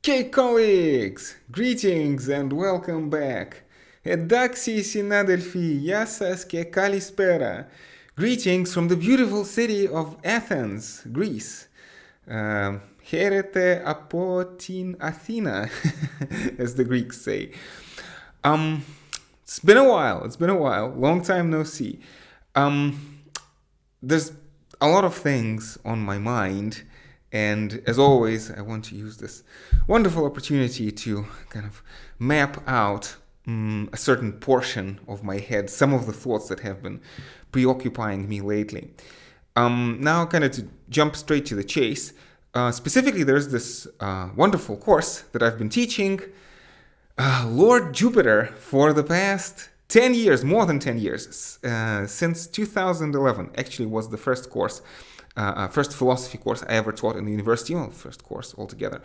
Okay, colleagues, greetings and welcome back. Εντάξει συνάδελφοι, γεια σας και καλησπέρα. Greetings from the beautiful city of Athens, Greece. Χαίρετε από την Αθήνα, as the Greeks say. Um, it's been a while, long time no see. There's a lot of things on my mind, and as always, I want to use this wonderful opportunity to kind of map out a certain portion of my head, some of the thoughts that have been preoccupying me lately. Now, kind of to jump straight to the chase, specifically, there's this wonderful course that I've been teaching, Lord Jupiter, for the past 10 years, more than 10 years, since 2011, actually was the first course, first philosophy course I ever taught in the university, well, first course altogether.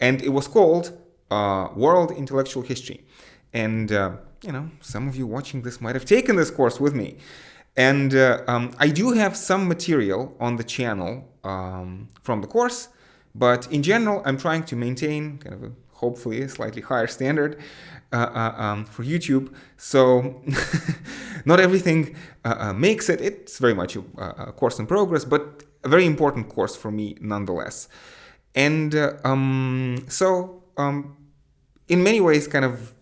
And it was called World Intellectual History. And, some of you watching this might have taken this course with me. And I do have some material on the channel from the course, but in general, I'm trying to maintain kind of hopefully a slightly higher standard for YouTube. So not everything makes it. It's very much a course in progress, but a very important course for me nonetheless. And in many ways, kind of,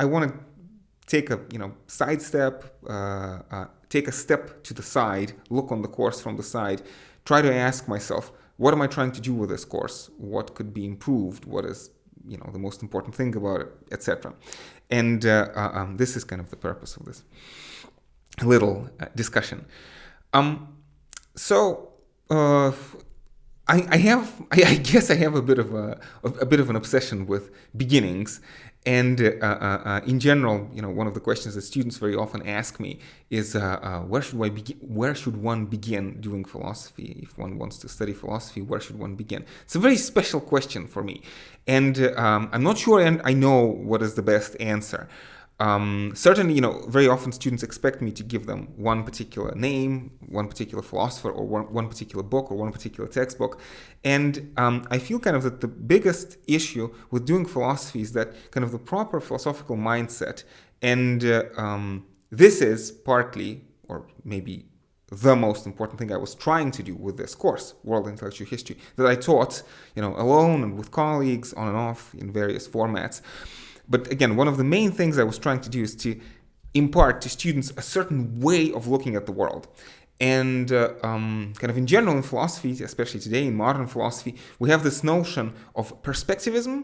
I want to take a sidestep, take a step to the side, look on the course from the side, try to ask myself, what am I trying to do with this course? What could be improved? What is the most important thing about it, etc. And this is kind of the purpose of this little discussion. I guess I have a bit of an obsession with beginnings, and in general, one of the questions that students very often ask me is, where should one begin doing philosophy? If one wants to study philosophy, where should one begin? It's a very special question for me, and I'm not sure I know what is the best answer. Certainly, very often students expect me to give them one particular name, one particular philosopher, or one particular book, or one particular textbook. And I feel kind of that the biggest issue with doing philosophy is that kind of the proper philosophical mindset. And this is partly, or maybe the most important thing I was trying to do with this course, World Intellectual History, that I taught, alone and with colleagues, on and off, in various formats. But again, one of the main things I was trying to do is to impart to students a certain way of looking at the world. And kind of in general in philosophy, especially today in modern philosophy, we have this notion of perspectivism.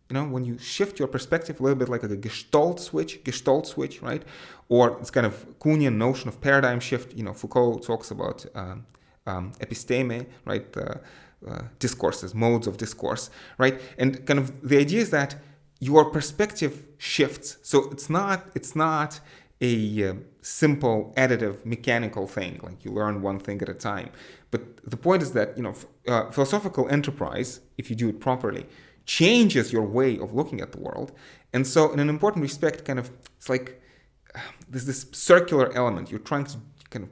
When you shift your perspective a little bit like a gestalt switch, right? Or it's kind of Kuhnian notion of paradigm shift. Foucault talks about episteme, right? Discourses, modes of discourse, right? And kind of the idea is that your perspective shifts. So it's not a simple additive mechanical thing, like you learn one thing at a time. But the point is that philosophical enterprise, if you do it properly, changes your way of looking at the world. And so in an important respect, kind of, it's like there's this circular element. You're trying to kind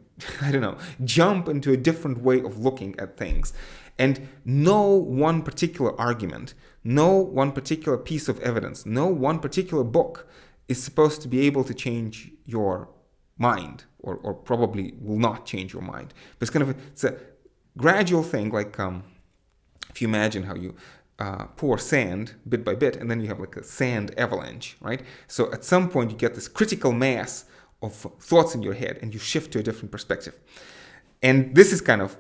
of jump into a different way of looking at things. And no one particular argument, no one particular piece of evidence, no one particular book is supposed to be able to change your mind, or probably will not change your mind. But it's a gradual thing, like if you imagine how you pour sand bit by bit, and then you have like a sand avalanche, right? So at some point you get this critical mass of thoughts in your head, and you shift to a different perspective. And this is kind of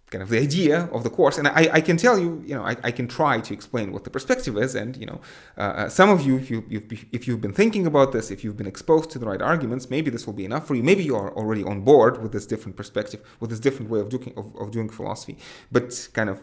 the idea of the course. And I can tell you, I can try to explain what the perspective is. And, some of you, if you've been thinking about this, if you've been exposed to the right arguments, maybe this will be enough for you. Maybe you are already on board with this different perspective, with this different way of doing philosophy. But kind of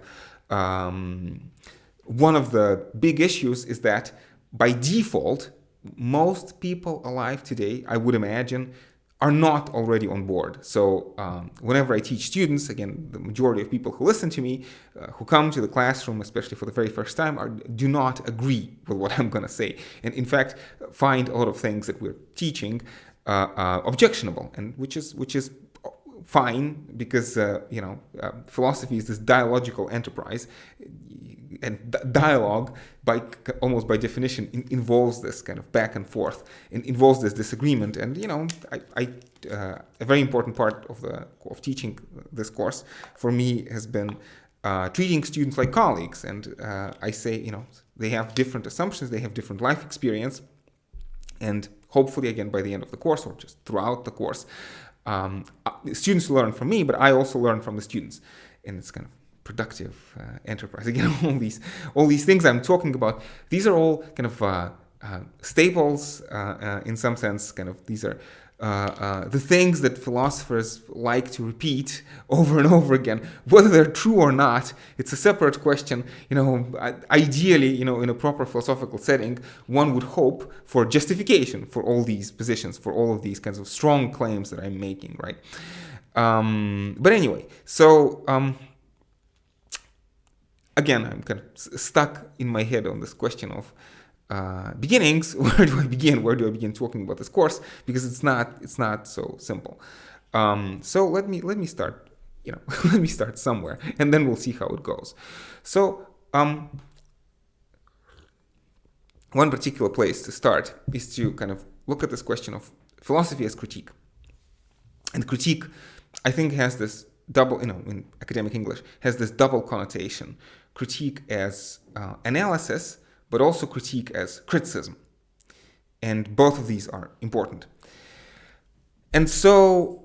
one of the big issues is that by default, most people alive today, I would imagine, are not already on board. So whenever I teach students, again, the majority of people who listen to me, who come to the classroom, especially for the very first time, do not agree with what I'm going to say. And in fact, find a lot of things that we're teaching objectionable, and which is fine, because philosophy is this dialogical enterprise. dialogue, almost by definition, involves this kind of back and forth, and involves this disagreement. And a very important part of teaching this course for me has been treating students like colleagues. And I say, they have different assumptions, they have different life experience, and hopefully, again, by the end of the course or just throughout the course, students learn from me, but I also learn from the students, and it's kind of productive enterprise. Again, all these things I'm talking about, these are all kind of staples in some sense. Kind of these are the things that philosophers like to repeat over and over again. Whether they're true or not, it's a separate question. Ideally, in a proper philosophical setting, one would hope for justification for all these positions, for all of these kinds of strong claims that I'm making, right? But anyway, so again, I'm kind of stuck in my head on this question of beginnings. Where do I begin? Where do I begin talking about this course? Because it's not so simple. So let me start. Let me start somewhere, and then we'll see how it goes. So one particular place to start is to kind of look at this question of philosophy as critique. And critique, I think, has this double, in academic English, has this double connotation. Critique as analysis, but also critique as criticism. And both of these are important. And so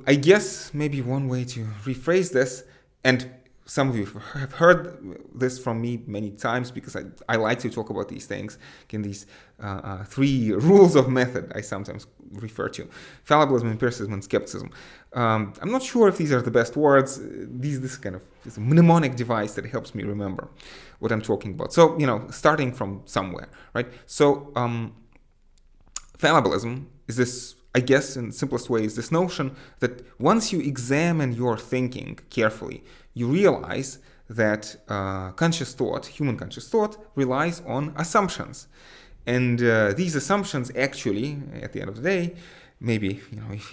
I guess maybe one way to rephrase this, and some of you have heard this from me many times because I like to talk about these things, these 3 rules of method I sometimes refer to: fallibilism, empiricism, and skepticism. I'm not sure if these are the best words. This kind of is a mnemonic device that helps me remember what I'm talking about. So, starting from somewhere, right? So, fallibilism is this, I guess, in the simplest way, is this notion that once you examine your thinking carefully, you realize that human conscious thought, relies on assumptions. And these assumptions actually, at the end of the day, maybe,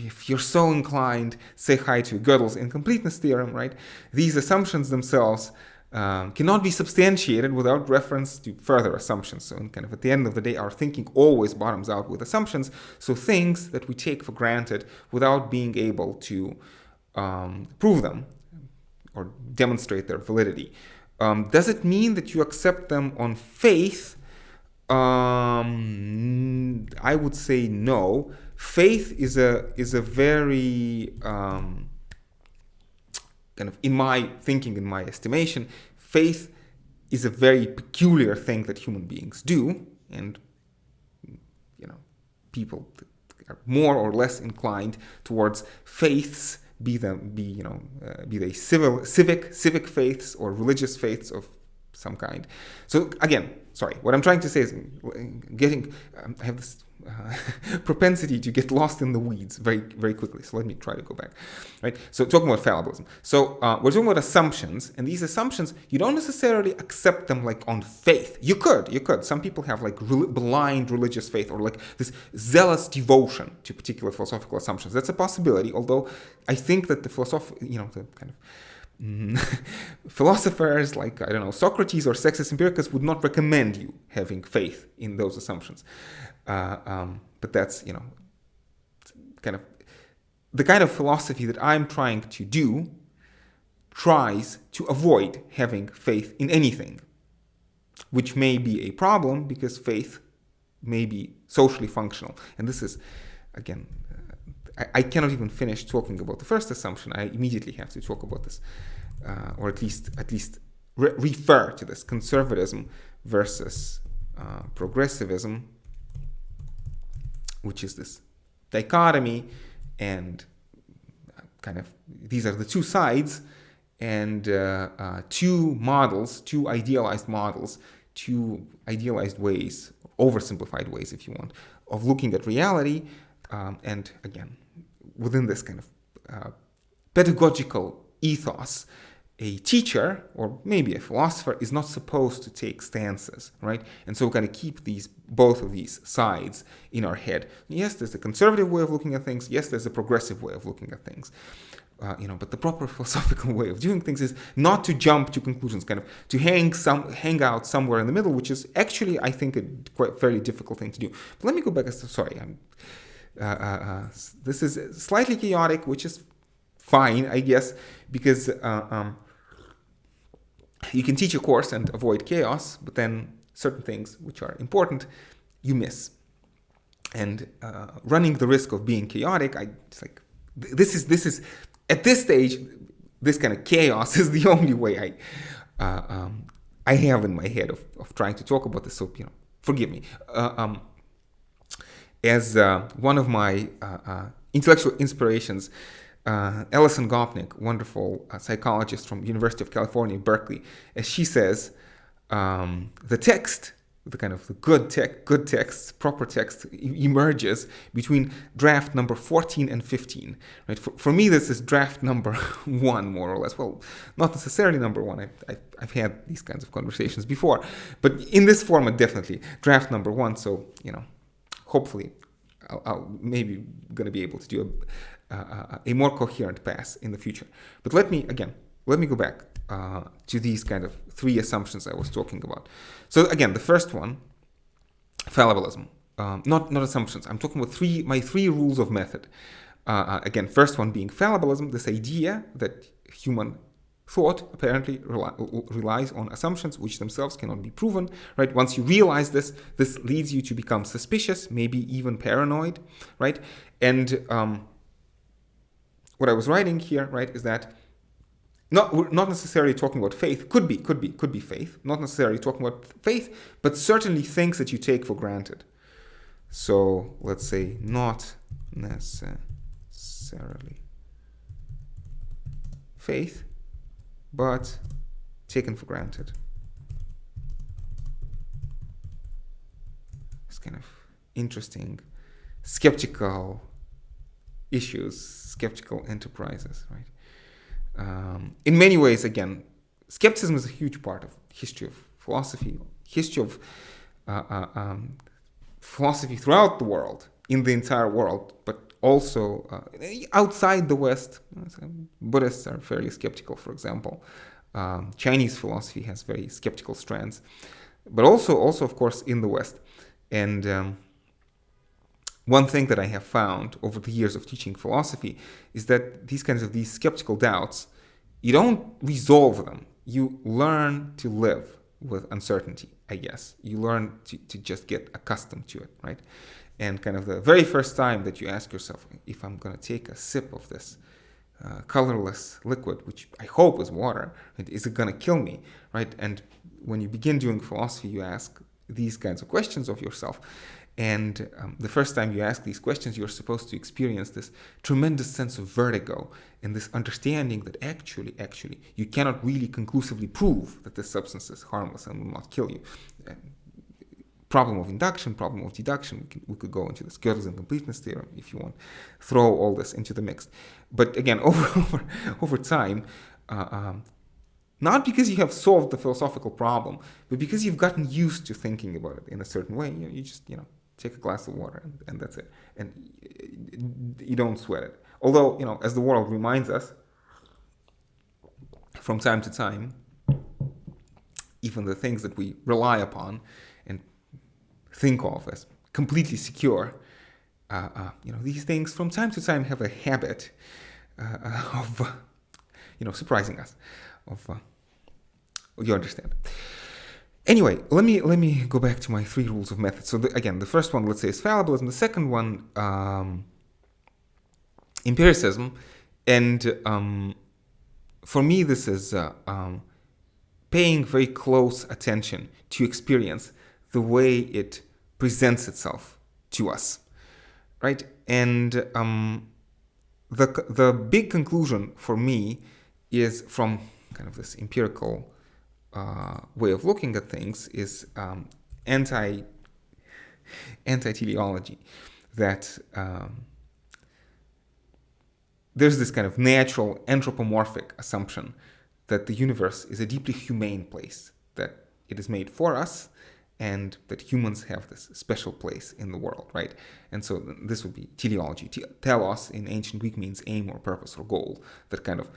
if you're so inclined, say hi to Gödel's incompleteness theorem, right? These assumptions themselves cannot be substantiated without reference to further assumptions. So kind of at the end of the day, our thinking always bottoms out with assumptions. So things that we take for granted without being able to prove them or demonstrate their validity. Does it mean that you accept them on faith? I would say no. Faith is a very kind of, in my thinking, in my estimation, faith is a very peculiar thing that human beings do, and people are more or less inclined towards faiths, be they civic faiths or religious faiths of some kind. So again, sorry, what I'm trying to say is I have this propensity to get lost in the weeds very, very quickly. So let me try to go back, right? So talking about fallibilism. So we're talking about assumptions, and these assumptions, you don't necessarily accept them like on faith. You could. Some people have like blind religious faith or like this zealous devotion to particular philosophical assumptions. That's a possibility, although I think that the the kind of philosophers like, I don't know, Socrates or Sextus Empiricus would not recommend you having faith in those assumptions. But that's, kind of the kind of philosophy that I'm trying to do tries to avoid having faith in anything, which may be a problem because faith may be socially functional. And this is, again, I cannot even finish talking about the first assumption. I immediately have to talk about this, or at least refer to this: conservatism versus progressivism, which is this dichotomy, and kind of these are the two sides, and two idealized models, two idealized ways, oversimplified ways, if you want, of looking at reality, and again, within this kind of pedagogical ethos, a teacher or maybe a philosopher is not supposed to take stances, right? And so we're going to keep both of these sides in our head. Yes, there's a conservative way of looking at things. Yes, there's a progressive way of looking at things. but the proper philosophical way of doing things is not to jump to conclusions, kind of to hang out somewhere in the middle, which is actually, I think, a quite fairly difficult thing to do. But let me go back. Sorry, this is slightly chaotic, which is fine, I guess, because you can teach a course and avoid chaos, but then certain things which are important, you miss. And running the risk of being chaotic, this is at this stage, this kind of chaos is the only way I have in my head of trying to talk about this. So forgive me. As one of my intellectual inspirations, Alison Gopnik, wonderful psychologist from University of California, Berkeley, as she says, the text, the kind of the good text, proper text, emerges between draft number 14 and 15. Right? For me, this is draft number 1, more or less. Well, not necessarily number 1. I've had these kinds of conversations before, but in this format, definitely draft number 1. So hopefully, I'll maybe going to be able to do a more coherent pass in the future. But let me go back to these kind of 3 assumptions I was talking about. So again, the first one, fallibilism. Not assumptions. I'm talking about my 3 rules of method. Again, first one being fallibilism, this idea that human thought apparently relies on assumptions which themselves cannot be proven. Right? Once you realize this leads you to become suspicious, maybe even paranoid. Right? And what I was writing here, right, is that we're not necessarily talking about faith. Could be faith. Not necessarily talking about faith, but certainly things that you take for granted. So let's say not necessarily faith, but taken for granted. It's kind of interesting, skeptical issues, skeptical enterprises, right? In many ways, again, skepticism is a huge part of history of philosophy, philosophy throughout the world, in the entire world, but also outside the West. Buddhists are fairly skeptical, for example. Chinese philosophy has very skeptical strands, but also of course, in the West. And one thing that I have found over the years of teaching philosophy is that these skeptical doubts, you don't resolve them. You learn to live with uncertainty, I guess. You learn to just get accustomed to it, right? And kind of the very first time that you ask yourself, if I'm going to take a sip of this colorless liquid, which I hope is water, right, is it going to kill me, right? And when you begin doing philosophy, you ask these kinds of questions of yourself. And the first time you ask these questions, you're supposed to experience this tremendous sense of vertigo and this understanding that actually, you cannot really conclusively prove that this substance is harmless and will not kill you. Problem of induction, problem of deduction. We could go into the Gödel's incompleteness theorem if you want. Throw all this into the mix. But again, over time, not because you have solved the philosophical problem, but because you've gotten used to thinking about it in a certain way. You just take a glass of water and that's it, and you don't sweat it. Although as the world reminds us from time to time, even the things that we rely upon and think of as completely secure, these things from time to time have a habit of surprising us. You understand. Anyway, let me go back to my 3 rules of method. So again, the first one, let's say, is fallibilism. The second one, empiricism. And for me, this is paying very close attention to experience, the way it presents itself to us, right? And the big conclusion for me is from kind of this empirical way of looking at things is anti-teleology, that there's this kind of natural anthropomorphic assumption that the universe is a deeply humane place, that it is made for us, and that humans have this special place in the world, right? And so this would be teleology. Telos in ancient Greek means aim or purpose or goal. That kind of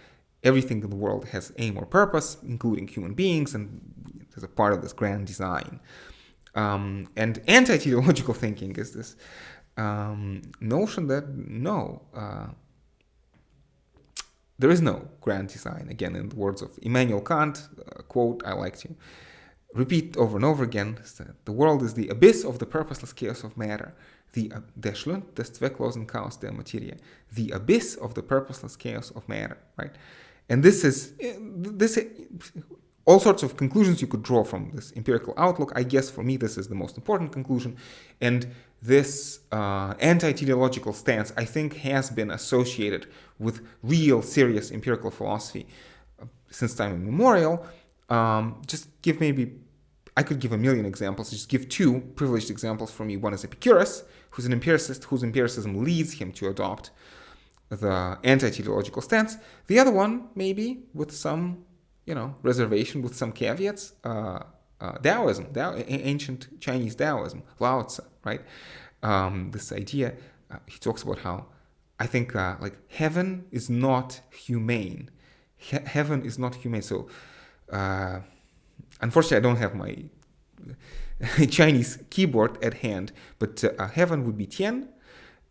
everything in the world has aim or purpose, including human beings, and is a part of this grand design. And anti-teleological thinking is this notion that no, there is no grand design. Again, in the words of Immanuel Kant, a quote I like to repeat over and over again, is that the world is the abyss of the purposeless chaos of matter. Der Schlund des zwecklosen Chaos der Materie. The abyss of the purposeless chaos of matter, right? And this is all sorts of conclusions you could draw from this empirical outlook. I guess for me this is the most important conclusion. And this anti-teleological stance, I think, has been associated with real serious empirical philosophy since time immemorial. I could give a million examples. Just give two privileged examples for me. One is Epicurus, who's an empiricist, whose empiricism leads him to adopt the anti-teleological stance. The other one, maybe with some, reservation, with some caveats, Taoism, ancient Chinese Taoism, Lao Tzu, right? This idea, he talks about how, I think, heaven is not humane. Heaven is not humane. So, unfortunately, I don't have my Chinese keyboard at hand, but heaven would be Tian,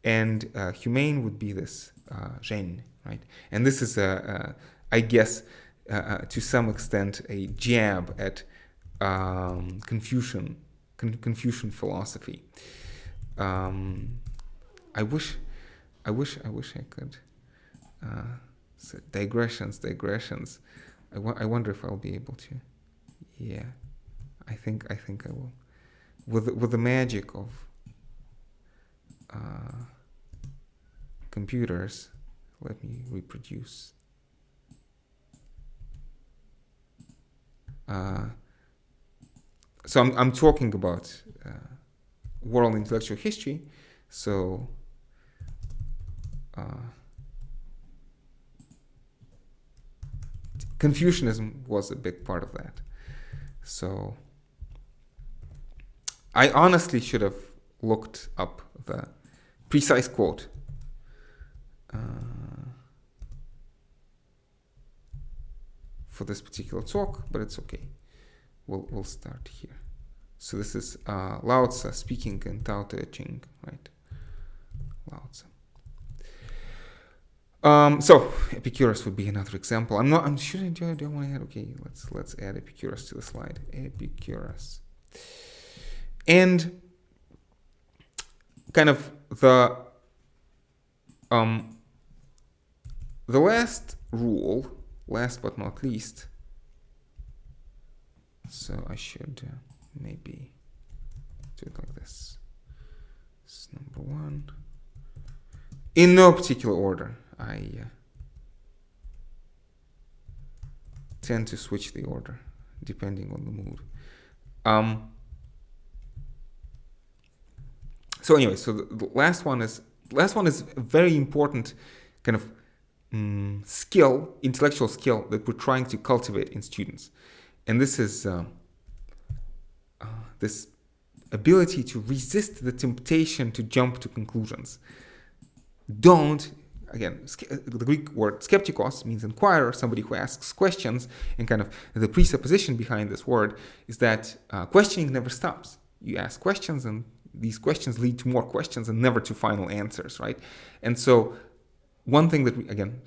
and humane would be this Zhen, right? And this is, I guess, to some extent, a jab at Confucian philosophy. I wish I could. So digressions. I wonder if I'll be able to. Yeah, I think I will. With the magic of computers, let me reproduce. So I'm talking about world intellectual history. So Confucianism was a big part of that. So I honestly should have looked up the precise quote. For this particular talk, but it's okay. We'll start here. So this is Lao Tzu speaking in Tao Te Ching, right? Lao Tzu. So Epicurus would be another example. Do I want to add? Okay, let's add Epicurus to the slide. Epicurus. And kind of the last rule, last but not least, so I should maybe do it like this. This is number one. In no particular order. I tend to switch the order depending on the mood. So anyway, so the last one is a very important kind of intellectual skill that we're trying to cultivate in students. And this is this ability to resist the temptation to jump to conclusions. Again, the Greek word skeptikos means inquirer, somebody who asks questions, and kind of the presupposition behind this word is that questioning never stops. You ask questions, and these questions lead to more questions and never to final answers, right? And so one thing that we, again,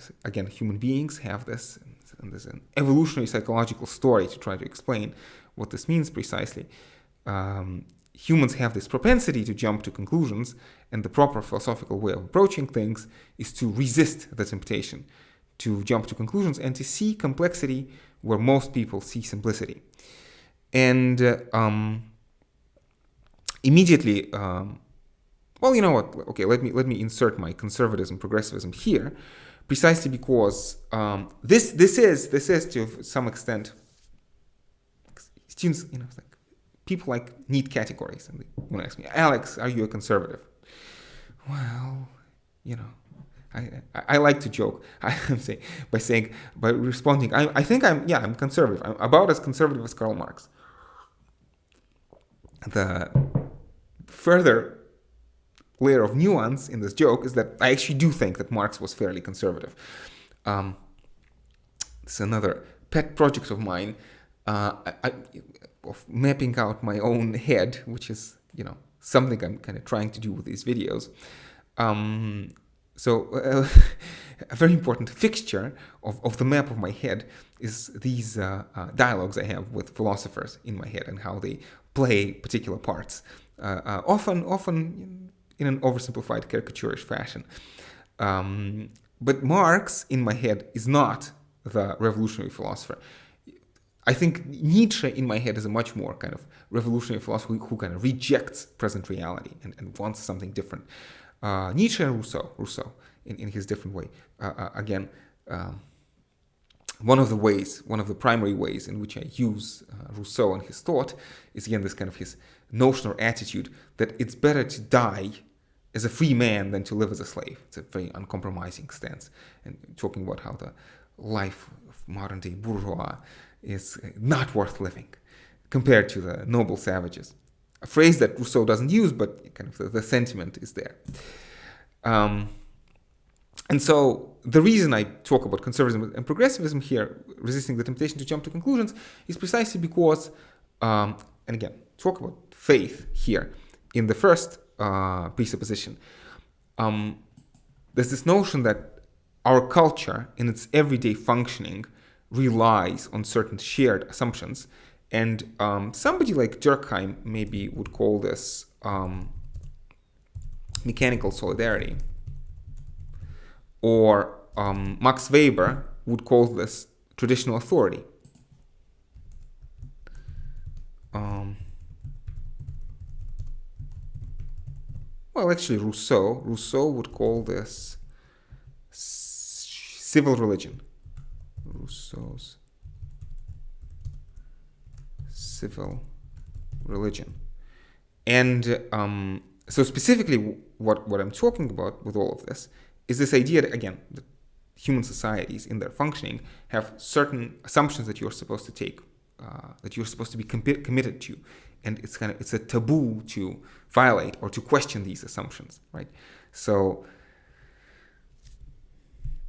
human beings have this, and there's an evolutionary psychological story to try to explain what this means precisely. Humans have this propensity to jump to conclusions, and the proper philosophical way of approaching things is to resist the temptation to jump to conclusions and to see complexity where most people see simplicity. And immediately, well, you know what? Okay, let me insert my conservatism, progressivism here, precisely because this is to some extent students, like people need categories, and they want to ask me, Alex, are you a conservative? Well, I like to joke. By responding, I think I'm conservative. I'm about as conservative as Karl Marx. the further layer of nuance in this joke is that I actually do think that Marx was fairly conservative. It's another pet project of mine, of mapping out my own head, which is, something I'm kind of trying to do with these videos. So a very important fixture of the map of my head is these dialogues I have with philosophers in my head and how they play particular parts, often in an oversimplified, caricaturish fashion. But Marx, in my head, is not the revolutionary philosopher. I think Nietzsche, in my head, is a much more kind of revolutionary philosopher who kind of rejects present reality and wants something different. Nietzsche and Rousseau in his different way. Again, one of the primary ways in which I use Rousseau and his thought is, again, this kind of his notion or attitude that it's better to die as a free man than to live as a slave. It's a very uncompromising stance, and talking about how the life of modern day bourgeois is not worth living compared to the noble savages. A phrase that Rousseau doesn't use, but kind of the sentiment is there. And so the reason I talk about conservatism and progressivism here, resisting the temptation to jump to conclusions, is precisely because, and again, talk about faith here in the first presupposition. There's this notion that our culture in its everyday functioning relies on certain shared assumptions, and somebody like Durkheim maybe would call this mechanical solidarity, or Max Weber would call this traditional authority. Well, actually, Rousseau would call this civil religion. Rousseau's civil religion. And so specifically what I'm talking about with all of this is this idea that, again, that human societies in their functioning have certain assumptions that you're supposed to take, that you're supposed to be committed to. And it's a taboo to violate or to question these assumptions, right? So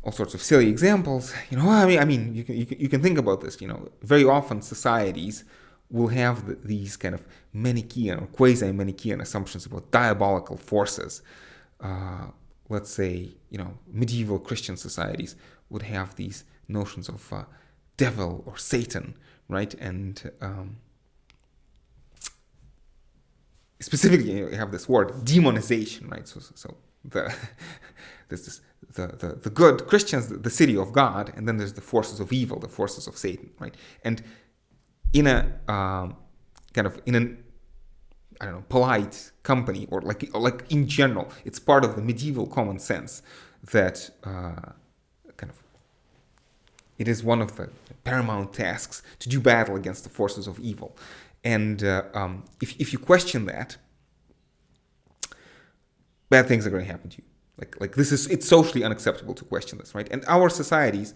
all sorts of silly examples, I mean, you can think about this, very often societies will have these kind of Manichaean or quasi-Manichaean assumptions about diabolical forces. Let's say, medieval Christian societies would have these notions of devil or Satan, right? And specifically, you have this word demonization, right? So there's the good Christians, the city of God, and then there's the forces of evil, the forces of Satan, right? And in a polite company, or like in general, it's part of the medieval common sense that it is one of the paramount tasks to do battle against the forces of evil. And if you question that, bad things are going to happen to you. It's socially unacceptable to question this, right? And our societies,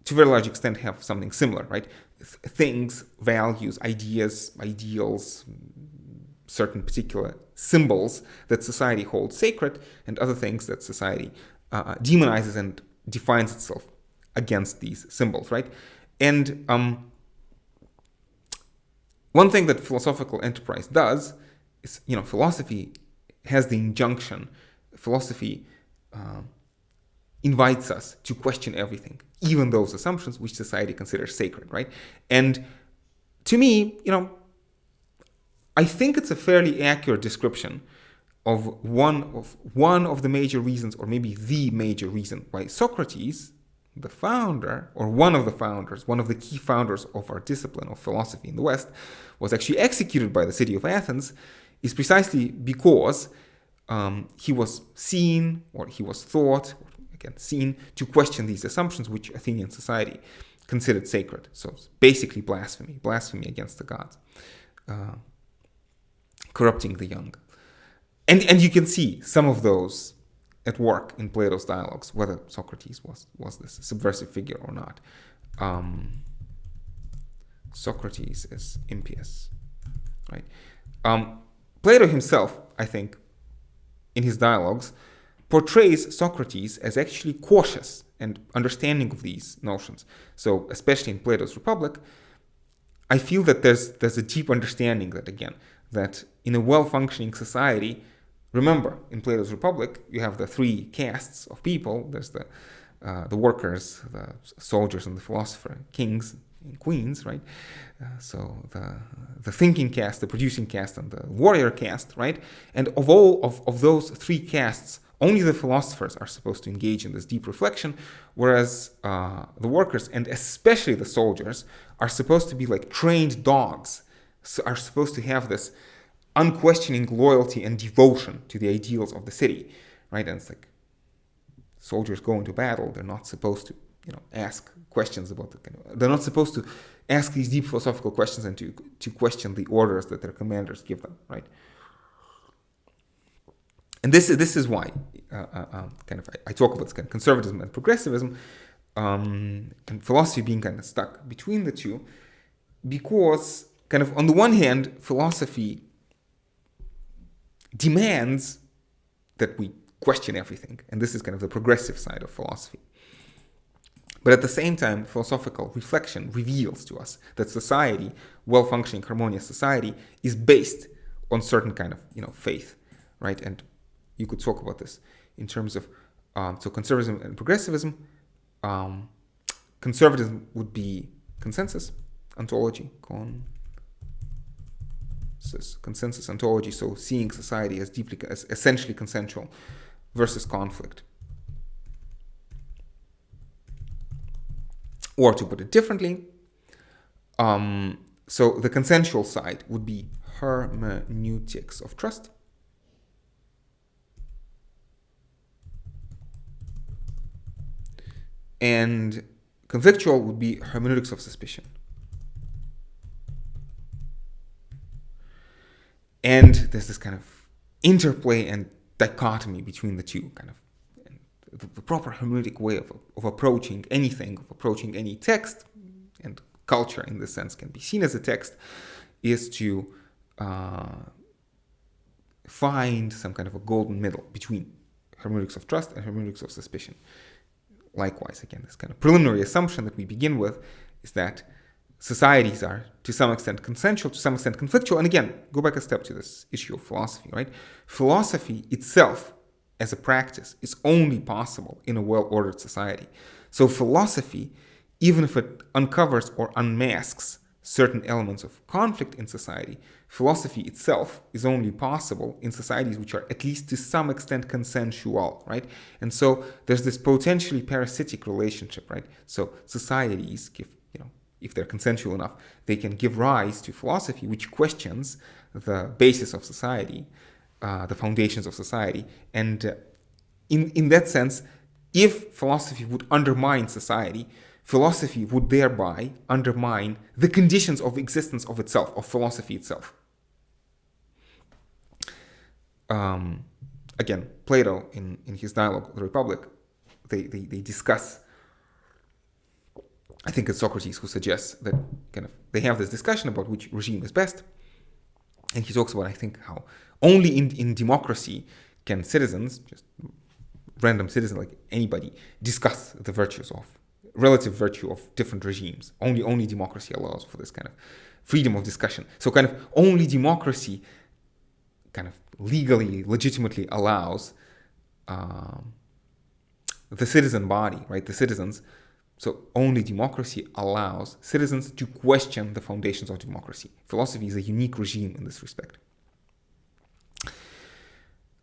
to a very large extent, have something similar, right? Things, values, ideas, ideals, certain particular symbols that society holds sacred, and other things that society demonizes and defines itself against these symbols, right? And one thing that philosophical enterprise does is, philosophy has the injunction, philosophy invites us to question everything, even those assumptions which society considers sacred, right? And to me, I think it's a fairly accurate description of one of the major reasons, or maybe the major reason, why Socrates, the founder, or one of the founders, one of the key founders of our discipline of philosophy in the West, was actually executed by the city of Athens, is precisely because he was seen, or he was thought, or again seen, to question these assumptions which Athenian society considered sacred. So it's basically blasphemy against the gods, corrupting the young. And you can see some of those at work in Plato's dialogues, whether Socrates was this subversive figure or not. Socrates is impious, right? Plato himself, I think, in his dialogues, portrays Socrates as actually cautious and understanding of these notions. So, especially in Plato's Republic, I feel that there's a deep understanding that in a well-functioning society, remember, in Plato's Republic, you have the three castes of people. There's the workers, the soldiers, and the philosopher, kings and queens, right? So the thinking caste, the producing caste, and the warrior caste, right? And of all of those three castes, only the philosophers are supposed to engage in this deep reflection, whereas the workers, and especially the soldiers, are supposed to be like trained dogs, are supposed to have this unquestioning loyalty and devotion to the ideals of the city, right? And it's like soldiers go into battle, they're not supposed to, ask questions about they're not supposed to ask these deep philosophical questions and to question the orders that their commanders give them, right? And this is why I talk about this kind of conservatism and progressivism, and philosophy being kind of stuck between the two, because kind of on the one hand, philosophy demands that we question everything, and this is kind of the progressive side of philosophy. But at the same time, philosophical reflection reveals to us that society, well-functioning, harmonious society, is based on certain kind of faith, right? And you could talk about this in terms of so conservatism and progressivism. Conservatism would be consensus ontology, consensus ontology, so seeing society as essentially consensual, versus conflict. Or to put it differently, so the consensual side would be hermeneutics of trust, and conflictual would be hermeneutics of suspicion. And there's this kind of interplay and dichotomy between the two, kind of. And the proper hermeneutic way of approaching anything, of approaching any text, and culture in this sense can be seen as a text, is to find some kind of a golden middle between hermeneutics of trust and hermeneutics of suspicion. Likewise, again, this kind of preliminary assumption that we begin with is that societies are to some extent consensual, to some extent conflictual. And again, go back a step to this issue of philosophy, right? Philosophy itself as a practice is only possible in a well-ordered society. So philosophy, even if it uncovers or unmasks certain elements of conflict in society, philosophy itself is only possible in societies which are at least to some extent consensual, right? And so there's this potentially parasitic relationship, right? So societies give, if they're consensual enough, they can give rise to philosophy which questions the basis of society, the foundations of society. And in that sense, if philosophy would undermine society, philosophy would thereby undermine the conditions of existence of itself, of philosophy itself. Again, Plato, in his dialogue, The Republic, they discuss, I think it's Socrates who suggests that kind of they have this discussion about which regime is best. And he talks about, I think, how only in democracy can citizens, just random citizens like anybody, discuss the relative virtue of different regimes. Only democracy allows for this kind of freedom of discussion. So kind of only democracy kind of legally, legitimately allows the citizen body, right, the citizens. So only democracy allows citizens to question the foundations of democracy. Philosophy is a unique regime in this respect.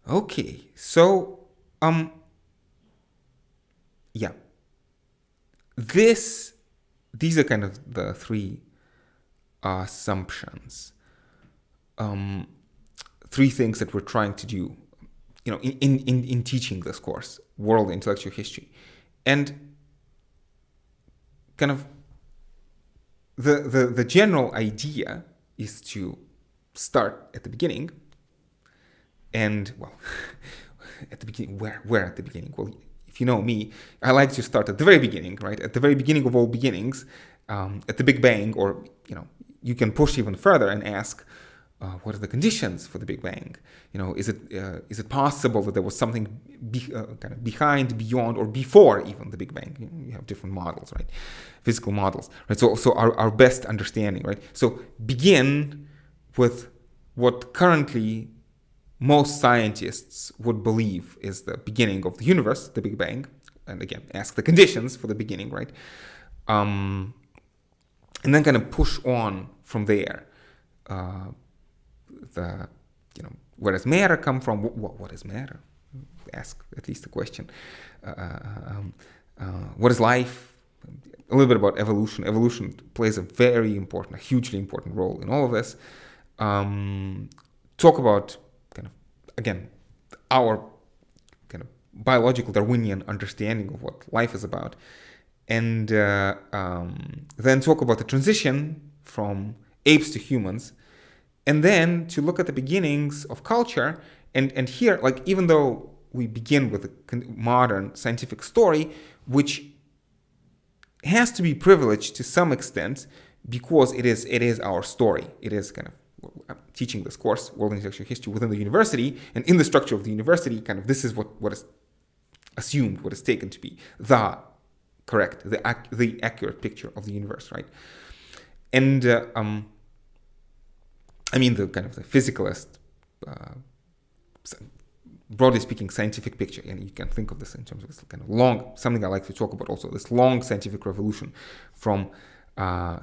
Okay, so yeah. These are kind of the three assumptions. Three things that we're trying to do, in teaching this course, World Intellectual History. And kind of the general idea is to start at the beginning. And, well, at the beginning, where at the beginning? Well, if you know me, I like to start at the very beginning, right? At the very beginning of all beginnings, at the Big Bang, or, you can push even further and ask, what are the conditions for the Big Bang? Is it possible that there was something kind of behind, beyond, or before even the Big Bang? You have different models, right? Physical models, right? So our best understanding, right? So begin with what currently most scientists would believe is the beginning of the universe, the Big Bang, and again, ask the conditions for the beginning, right? And then kind of push on from there. Where does matter come from? What is matter? Ask at least the question. What is life? A little bit about evolution. Evolution plays a hugely important role in all of this. Talk about kind of, again, our kind of biological Darwinian understanding of what life is about, and then talk about the transition from apes to humans, and then to look at the beginnings of culture. And here, like, even though we begin with a modern scientific story, which has to be privileged to some extent because it is our story. It is kind of, I'm teaching this course, World Intellectual History, within the university, and in the structure of the university, kind of this is what is assumed, what is taken to be the correct, the accurate picture of the universe, right? And I mean, the kind of the physicalist, broadly speaking, scientific picture, and you can think of this in terms of this kind of long, something I like to talk about also, this long scientific revolution from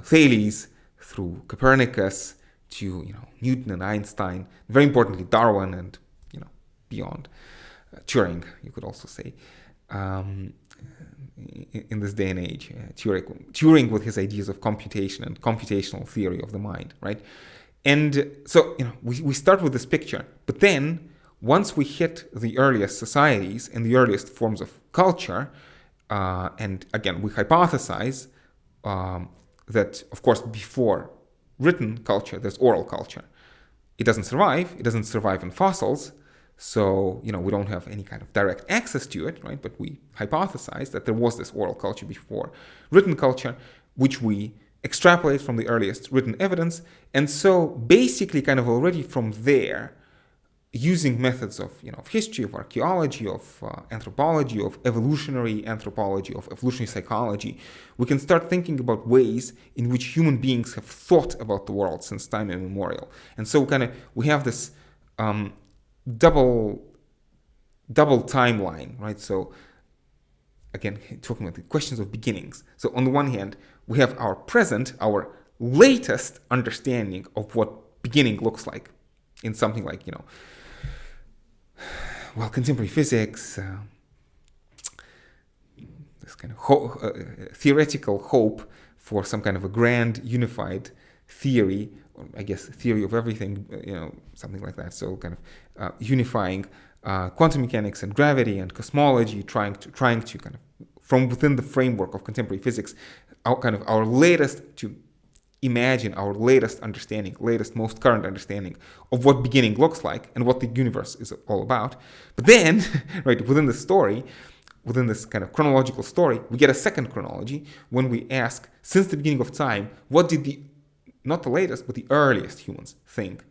Thales through Copernicus to Newton and Einstein, very importantly Darwin, and beyond, Turing, you could also say, in this day and age, Turing with his ideas of computation and computational theory of the mind, right? And so we start with this picture, but then once we hit the earliest societies and the earliest forms of culture, and again we hypothesize that, of course, before written culture, there's oral culture. It doesn't survive. It doesn't survive in fossils. So, we don't have any kind of direct access to it, right? But we hypothesize that there was this oral culture before written culture, which we extrapolate from the earliest written evidence. And so basically kind of already from there, using methods of history, of archaeology, of anthropology, of evolutionary anthropology, of evolutionary psychology, we can start thinking about ways in which human beings have thought about the world since time immemorial. And so we have this double timeline, right? So again, talking about the questions of beginnings. So on the one hand, we have our present, our latest understanding of what beginning looks like in something like contemporary physics, this kind of theoretical hope for some kind of a grand unified theory, or I guess theory of everything, something like that. So kind of unifying quantum mechanics and gravity and cosmology, trying to kind of, from within the framework of contemporary physics, our latest, to imagine our latest understanding, most current understanding of what beginning looks like and what the universe is all about. But then, right, within the story, within this kind of chronological story, we get a second chronology when we ask, since the beginning of time, what did not the latest, but the earliest humans think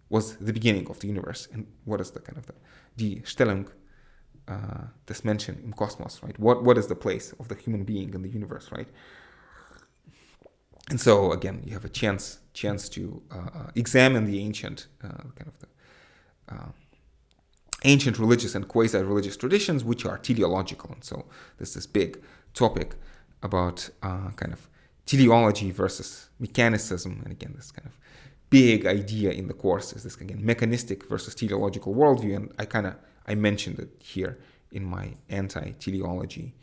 was the beginning of the universe, and what is the kind of die Stellung des Menschen im Kosmos, right? What is the place of the human being in the universe, right? And so again, you have a chance to examine the ancient ancient religious and quasi-religious traditions, which are teleological. And so there's this big topic about kind of teleology versus mechanicism. And again, this kind of big idea in the course is this, again, mechanistic versus teleological worldview. And I mentioned it here in my anti-teleology,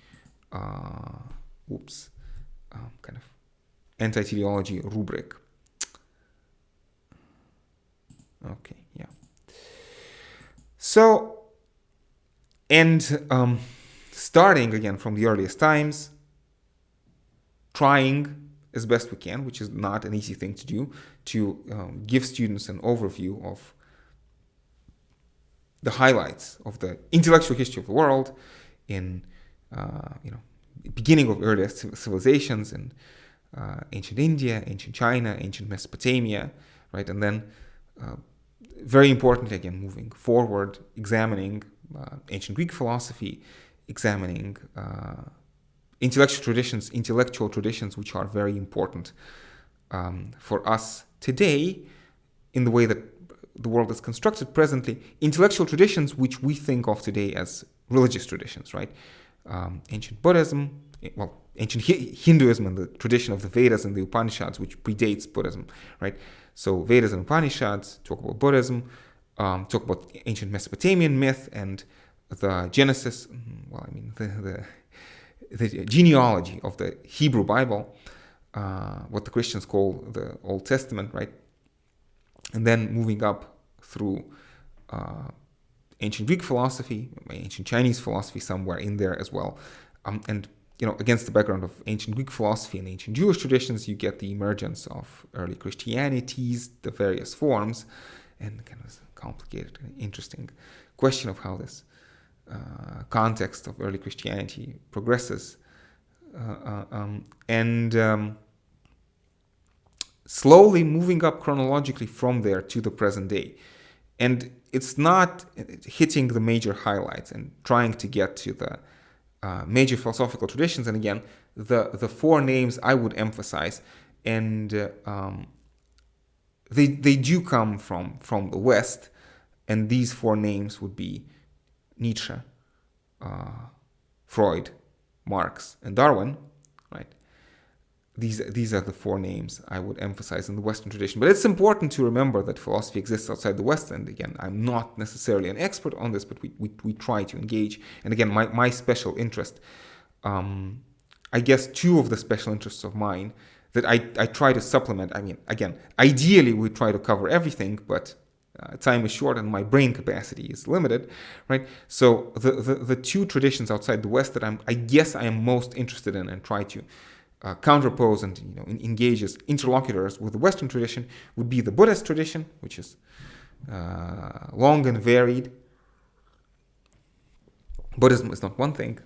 anti-teleology rubric. Okay, yeah. So, and starting again from the earliest times, trying as best we can, which is not an easy thing to do, to give students an overview of the highlights of the intellectual history of the world in, beginning of earliest civilizations in ancient India, ancient China, ancient Mesopotamia, right? And then Very importantly, again, moving forward, examining ancient Greek philosophy, examining intellectual traditions which are very important for us today in the way that the world is constructed presently, intellectual traditions which we think of today as religious traditions, right? Ancient Buddhism, ancient Hinduism and the tradition of the Vedas and the Upanishads, which predates Buddhism, right? So Vedas and Upanishads talk about Buddhism, talk about ancient Mesopotamian myth and the genesis, the genealogy of the Hebrew Bible, what the Christians call the Old Testament, right? And then moving up through ancient Greek philosophy, ancient Chinese philosophy somewhere in there as well. And against the background of ancient Greek philosophy and ancient Jewish traditions, you get the emergence of early Christianities, the various forms, and kind of complicated and interesting question of how this context of early Christianity progresses. Slowly moving up chronologically from there to the present day. And it's not hitting the major highlights and trying to get to the major philosophical traditions. And again, the four names I would emphasize, and they do come from the West, and these four names would be Nietzsche, Freud, Marx, and Darwin, right? These are the four names I would emphasize in the Western tradition. But it's important to remember that philosophy exists outside the West. And again, I'm not necessarily an expert on this, but we try to engage. And again, my special interest, I guess two of the special interests of mine that I try to supplement. I mean, again, ideally we try to cover everything, but time is short and my brain capacity is limited, right? So the two traditions outside the West that I guess I am most interested in and try to counterpose and engage as interlocutors with the Western tradition would be the Buddhist tradition, which is long and varied. Buddhism is not one thing,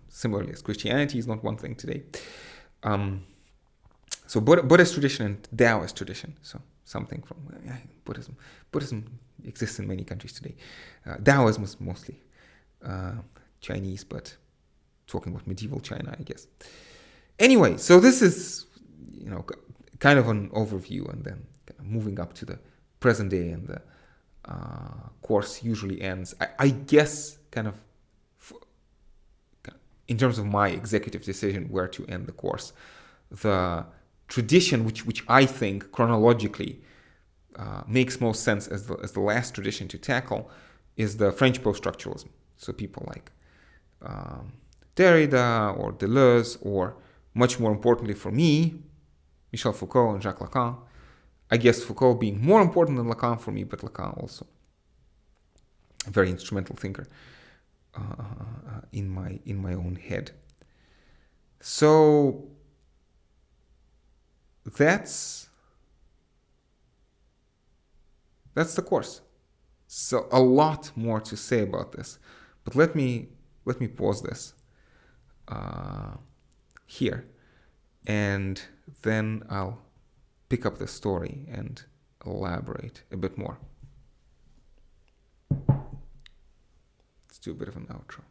similarly as Christianity is not one thing today. So Buddhist tradition and Taoist tradition, so something from Buddhism. Buddhism exists in many countries today. Taoism is mostly Chinese, but talking about medieval China, I guess. Anyway, so this is, kind of an overview, and then kind of moving up to the present day, and the course usually ends, I guess, in terms of my executive decision where to end the course. The tradition which I think chronologically makes most sense as the last tradition to tackle is the French post-structuralism. So people like Derrida or Deleuze, or much more importantly for me, Michel Foucault and Jacques Lacan. I guess Foucault being more important than Lacan for me, but Lacan also a very instrumental thinker in my own head. So that's the course. So a lot more to say about this, but let me pause this here, and then I'll pick up the story and elaborate a bit more. Let's do a bit of an outro.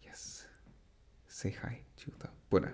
Yes. Say hi to the Buddha.